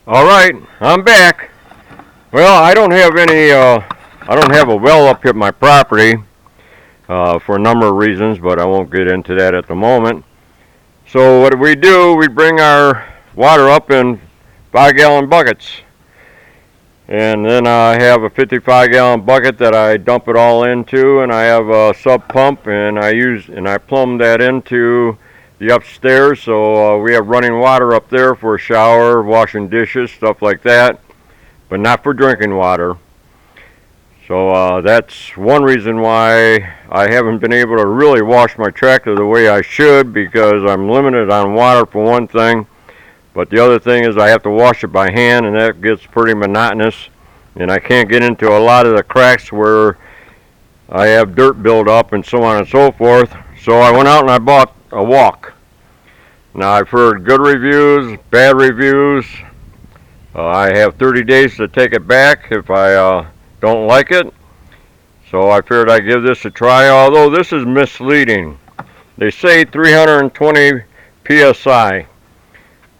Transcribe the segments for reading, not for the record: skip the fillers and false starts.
All right, I'm back. Well, I don't have any. I don't have a well up here at my property for a number of reasons, but I won't get into that at the moment. So what do? We bring our water up in 5-gallon buckets, and then I have a 55-gallon bucket that I dump it all into, and I have a sub pump, and I plumb that into the upstairs, so we have running water up there for a shower, washing dishes, stuff like that, but not for drinking water. So that's one reason why I haven't been able to really wash my tractor the way I should, because I'm limited on water for one thing. But the other thing is I have to wash it by hand, and that gets pretty monotonous. And I can't get into a lot of the cracks where I have dirt build up and so on and so forth. So I went out and I bought a walk. Now I've heard good reviews, bad reviews. I have 30 days to take it back if I don't like it. So I figured I'd give this a try, although this is misleading. They say 320 psi.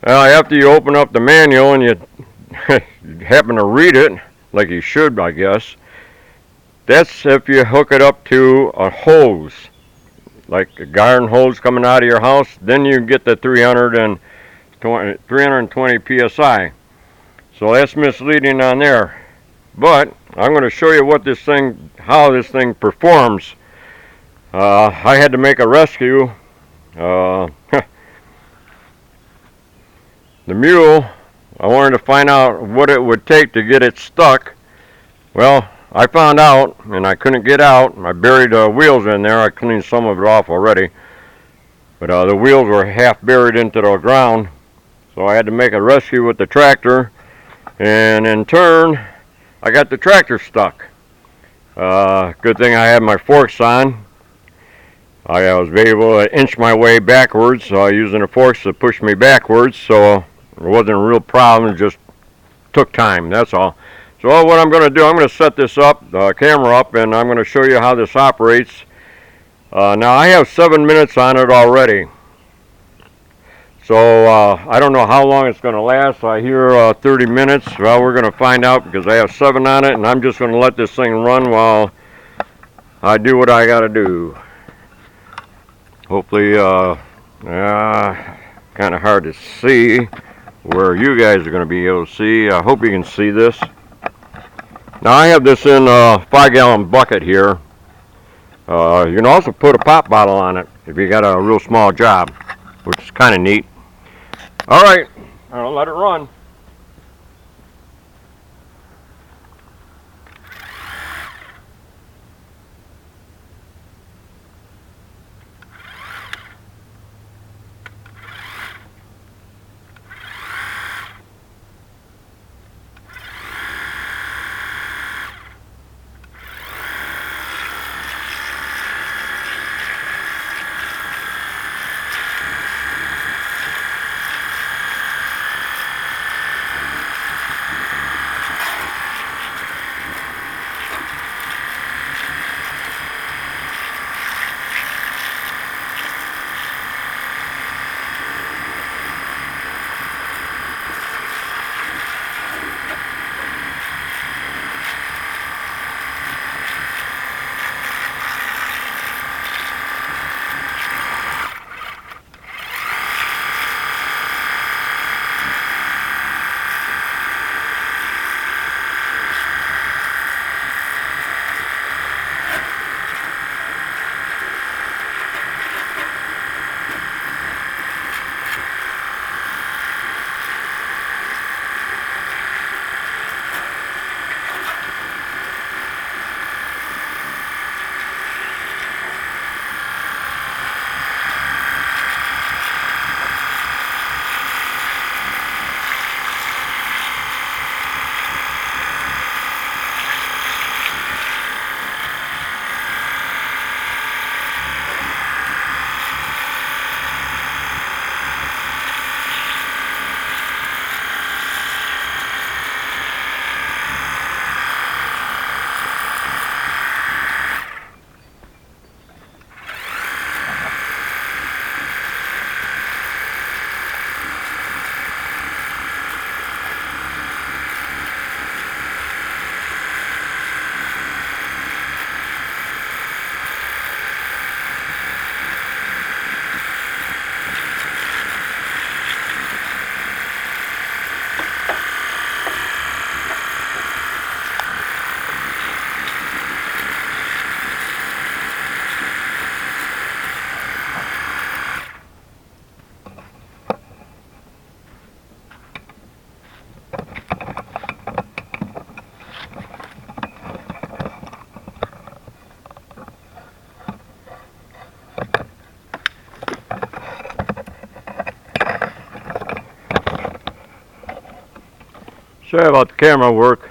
Well, after you open up the manual and you happen to read it, like you should, I guess, that's if you hook it up to a hose, like a garden hose coming out of your house, then you get the 320 psi. So that's misleading on there. But I'm going to show you how this thing performs. I had to make a rescue. The mule, I wanted to find out what it would take to get it stuck. Well, I found out, and I couldn't get out. I buried the wheels in there. I cleaned some of it off already. But the wheels were half buried into the ground. So I had to make a rescue with the tractor. And in turn, I got the tractor stuck. Good thing I had my forks on. I was able to inch my way backwards using the forks to push me backwards. So it wasn't a real problem. It just took time, that's all. So what I'm going to do, I'm going to set this up, the camera up, and I'm going to show you how this operates. Now I have 7 minutes on it already. So I don't know how long it's going to last. I hear 30 minutes. Well, we're going to find out because I have 7 on it, and I'm just going to let this thing run while I do what I got to do. Hopefully, kind of hard to see where you guys are going to be able to see. I hope you can see this. Now I have this in a 5-gallon bucket here. You can also put a pop bottle on it if you got a real small job, which is kind of neat. All right, I'll let it run. Sorry about the camera work.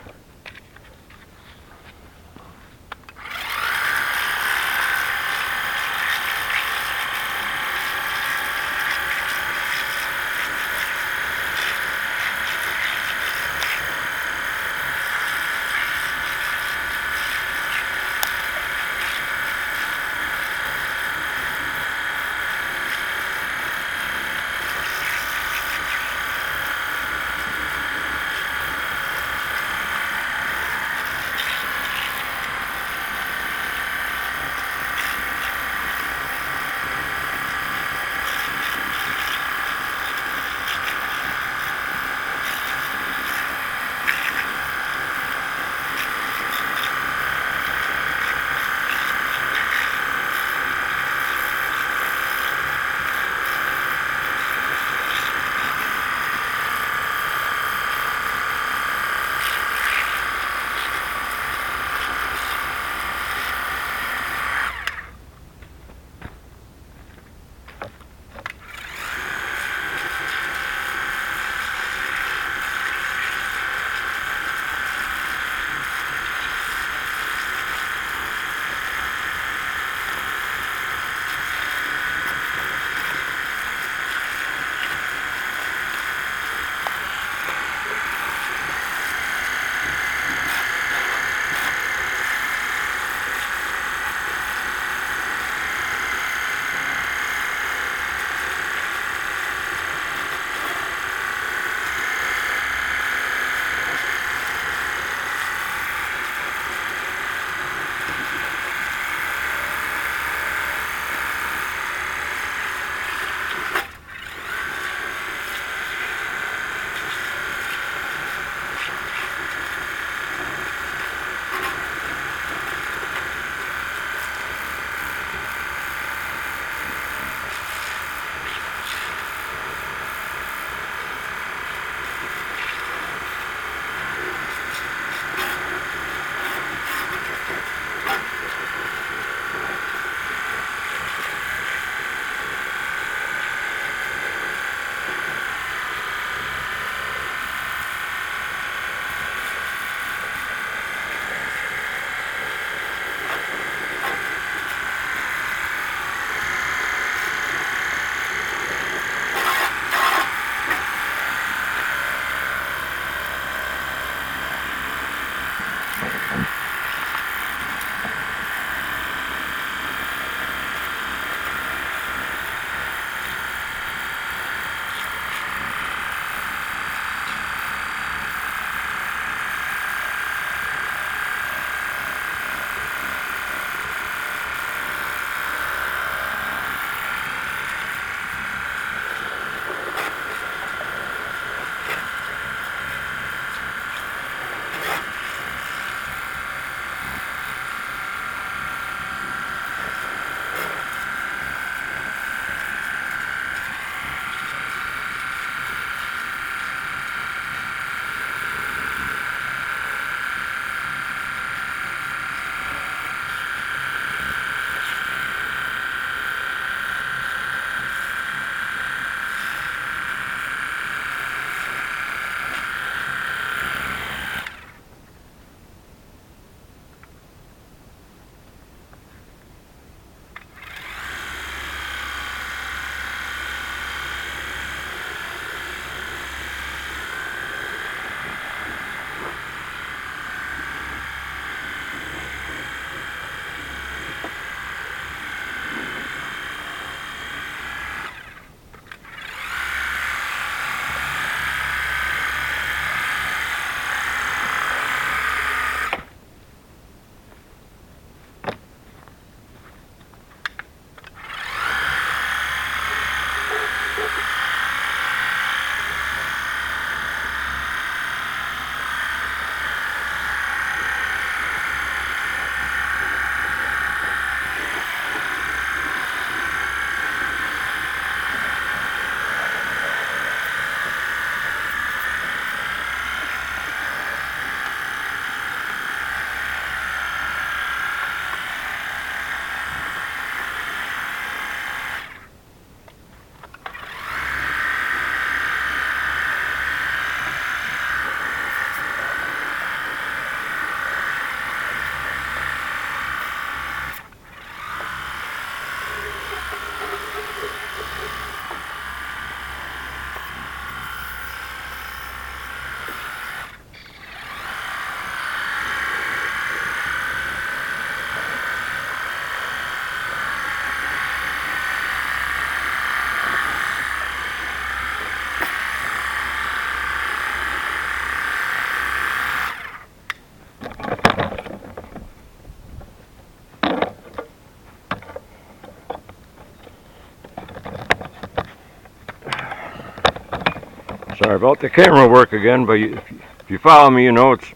Sorry about the camera work again, but if you follow me, you know it's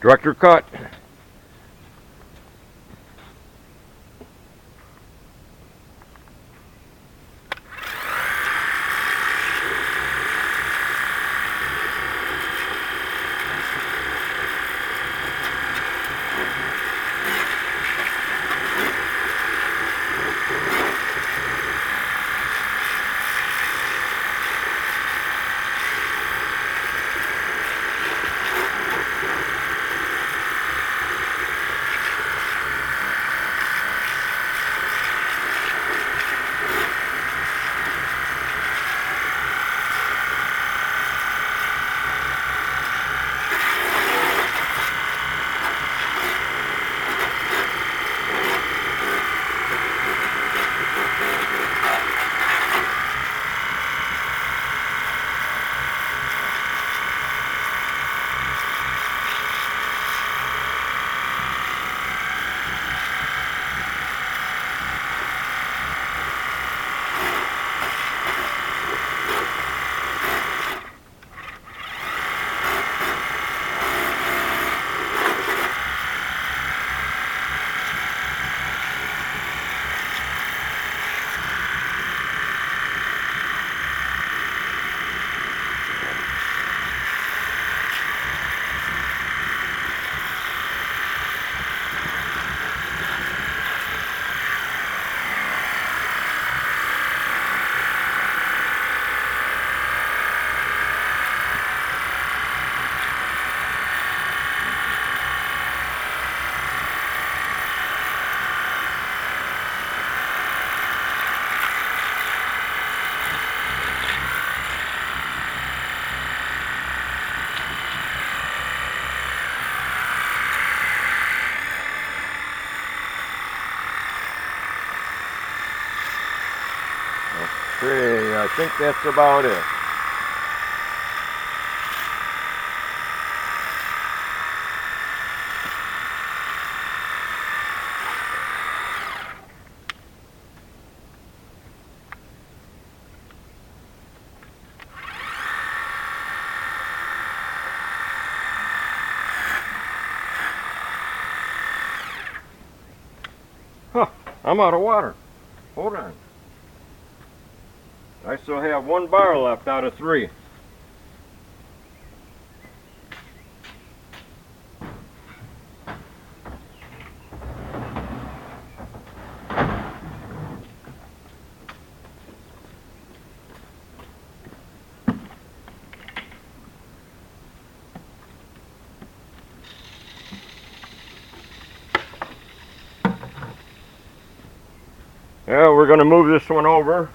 director cut. Okay, I think that's about it. Huh, I'm out of water. Hold on. I still have 1 bar left out of 3. Yeah, we're going to move this one over.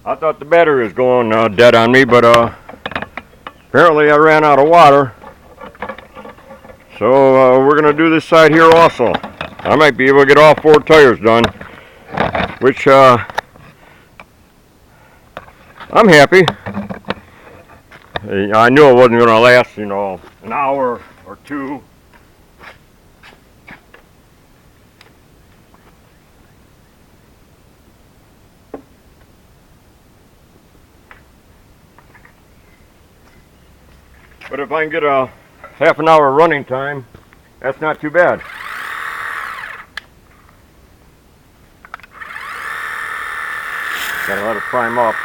I thought the battery was going dead on me, but apparently I ran out of water. So we're going to do this side here also. I might be able to get all 4 tires done, which I'm happy. I knew it wasn't going to last, you know, an hour or 2. But if I can get a half an hour running time, that's not too bad. Gotta let it prime up.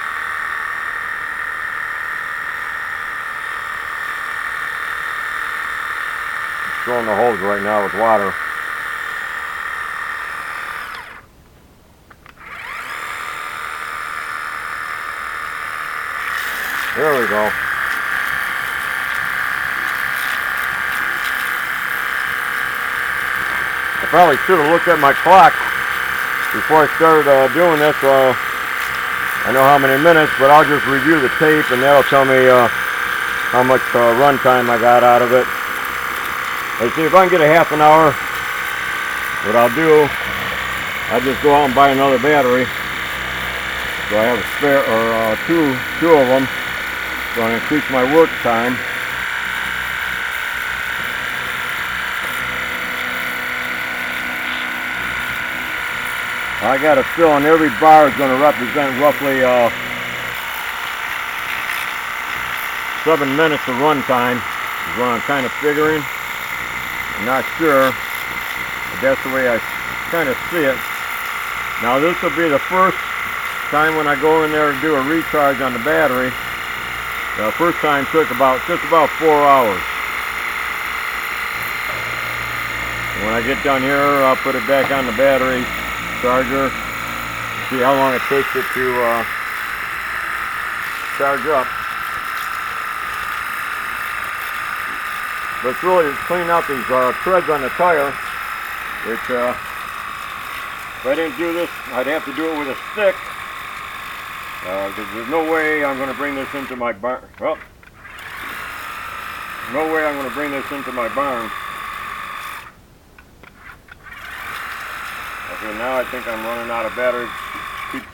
I'm filling the hose right now with water. There we go. I probably should have looked at my clock before I started doing this, so I know how many minutes, but I'll just review the tape and that'll tell me how much run time I got out of it. Let's see, if I can get a half an hour, what I'll do, I'll just go out and buy another battery. So I have a spare, or two of them, so I increase my work time. I got a feeling every bar is going to represent roughly 7 minutes of run time is what I'm kind of figuring. I'm not sure, but that's the way I kind of see it. Now this will be the first time when I go in there to do a recharge on the battery. The first time took just about 4 hours. When I get done here, I'll put it back on the battery charger, see how long it takes it to charge up. But it's really cleaning out these treads on the tire, which if I didn't do this, I'd have to do it with a stick, because there's no way I'm going to bring this into my barn. Well, no way I'm going to bring this into my barn. Okay, now I think I'm running out of battery. Keep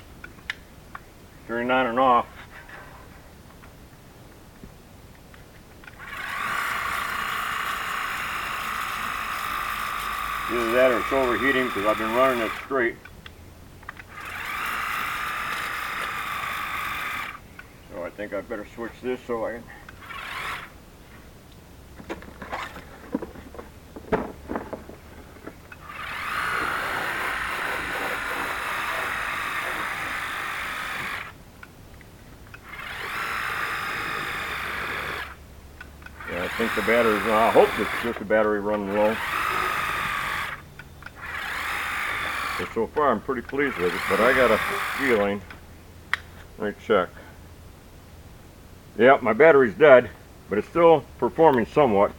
turning on and off. Either that or it's overheating because I've been running it straight. So I think I better switch this so I can. Yeah, I think the battery's, I hope it's just the battery running low. So far I'm pretty pleased with it, but I got a feeling. Let me check. Yep, my battery's dead, but it's still performing somewhat.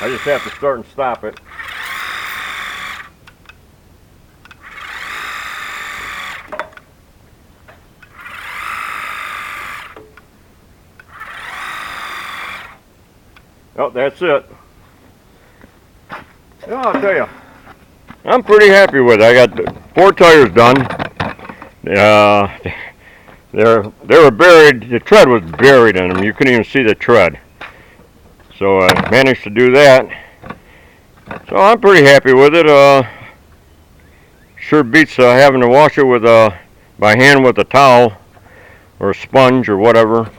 I just have to start and stop it. Oh, that's it. Yeah, I'll tell you, I'm pretty happy with it. I got 4 tires done. They were buried. The tread was buried in them. You couldn't even see the tread. So I managed to do that. So I'm pretty happy with it. Sure beats having to wash it with by hand with a towel or a sponge or whatever.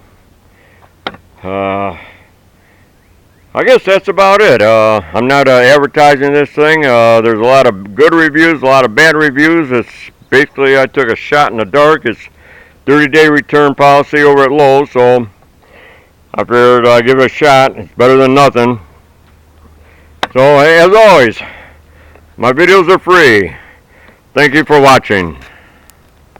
I guess that's about it. I'm not advertising this thing. There's a lot of good reviews, a lot of bad reviews. It's basically I took a shot in the dark. It's 30-day return policy over at Lowe's, so I figured I'd give it a shot. It's better than nothing. So as always, my videos are free. Thank you for watching.